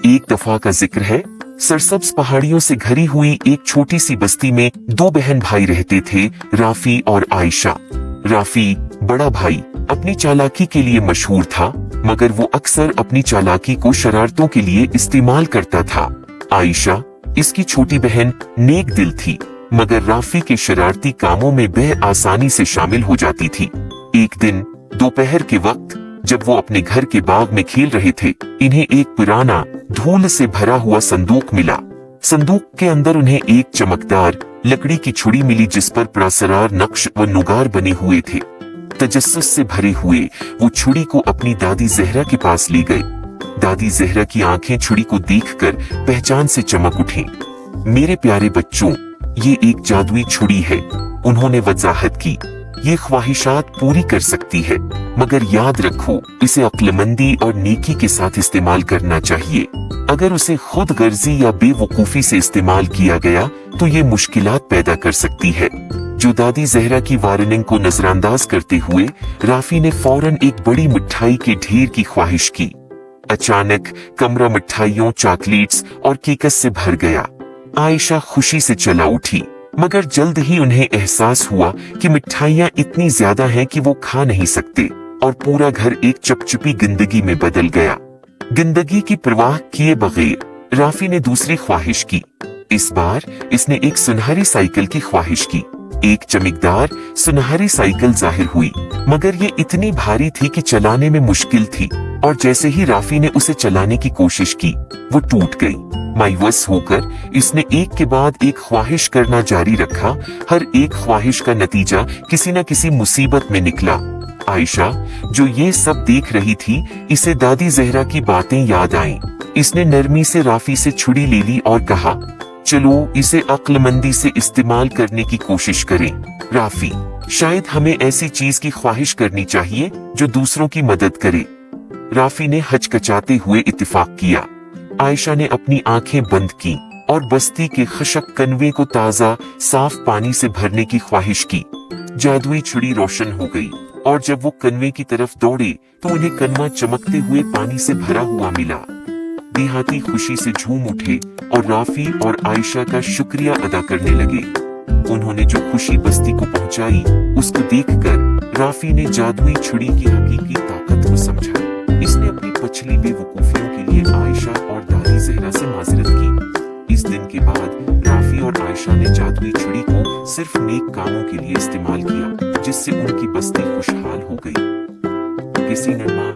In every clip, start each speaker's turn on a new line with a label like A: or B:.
A: एक दफा का जिक्र है, सरसब्ज पहाड़ियों से घिरी हुई एक छोटी सी बस्ती में दो बहन भाई रहते थे, राफी और आयशा। राफी बड़ा भाई अपनी चालाकी के लिए मशहूर था, मगर वो अक्सर अपनी चालाकी को शरारतों के लिए इस्तेमाल करता था। आयशा इसकी छोटी बहन नेक दिल थी, मगर राफी के शरारती कामों में वह आसानी से शामिल हो जाती थी। एक दिन दोपहर के वक्त जब वो अपने घर के बाग में खेल रहे थे, इन्हें एक पुराना धूल से भरा हुआ संदूक मिला। संदूक के अंदर उन्हें एक चमकदार लकड़ी की छुरी मिली जिस पर पुरस्कार नक्श व नुगार बने हुए थे। तजस्सुस से भरे हुए वो छुरी को अपनी दादी जहरा के पास ले गए। दादी जहरा की आंखें छुरी को देखकर पहचान से चमक उठी। मेरे प्यारे बच्चों, ये एक जादुई छुरी है, उन्होंने वजाहत की। ये ख्वाहिशात पूरी कर सकती है, मगर याद रखो इसे अक्लमंदी और नेकी के साथ इस्तेमाल करना चाहिए। अगर उसे खुद गर्जी या बेवकूफी से इस्तेमाल किया गया तो ये मुश्किलात पैदा कर सकती है। जो दादी जहरा की वार्निंग को नजरअंदाज करते हुए राफी ने फौरन एक बड़ी मिठाई के ढेर की ख्वाहिश की। अचानक कमरा मिठाइयों, चॉकलेट्स और केकस से भर गया। आयशा खुशी से चला उठी, मगर जल्द ही उन्हें एहसास हुआ कि मिठाइयाँ इतनी ज्यादा हैं कि वो खा नहीं सकते और पूरा घर एक चपचपी जिंदगी में बदल गया। जिंदगी की परवाह किए बगैर राफी ने दूसरी ख्वाहिश की। इस बार इसने एक सुनहरी साइकिल की ख्वाहिश की। एक चमकदार सुनहरी साइकिल जाहिर हुई, मगर ये इतनी भारी थी कि चलाने में मुश्किल थी, और जैसे ही राफी ने उसे चलाने की कोशिश की, वो टूट गई। मायूस होकर इसने एक के बाद एक ख्वाहिश करना जारी रखा। हर एक ख्वाहिश का नतीजा किसी न किसी मुसीबत में निकला। आयशा जो ये सब देख रही थी, इसे दादी जहरा की बातें याद आईं। इसने नरमी से राफी से छुरी ले ली और कहा, चलो इसे अक्लमंदी से इस्तेमाल करने की कोशिश करें। राफी, शायद हमें ऐसी चीज की ख्वाहिश करनी चाहिए जो दूसरों की मदद करे। राफी ने हचकचाते हुए इत्तेफाक किया। आयशा ने अपनी आंखें बंद की और बस्ती के खशक कनवे को ताजा साफ पानी से भरने की ख्वाहिश की। जादुई छुरी रोशन हो गई और जब वो कनवे की तरफ दौड़े तो उन्हें कनवा चमकते हुए पानी से भरा हुआ मिला। देहाती खुशी से झूम उठे और राफी और आयशा का शुक्रिया अदा करने लगे। उन्होंने जो खुशी बस्ती को पहुंचाई, उसको देखकर राफी ने जादुई छुरी की हकीकी ताकत को समझा। इसने अपनी पिछली बेवकूफियों के लिए आयशा और दादी जहरा से माजरत की। इस दिन के बाद राफी और आयशा ने जादुई छुरी को सिर्फ नेक कामों के लिए इस्तेमाल किया, जिससे उनकी बस्ती खुशहाल हो गई। किसी नरमा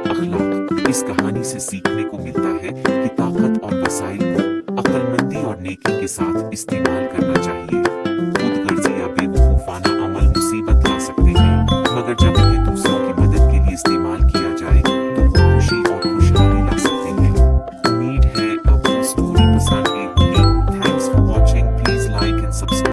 A: अखलाक इस कहानी से सीखने को मिलता है कि ताकत और वसाइल को अक्लमंदी और नेकी के साथ इस्तेमाल करना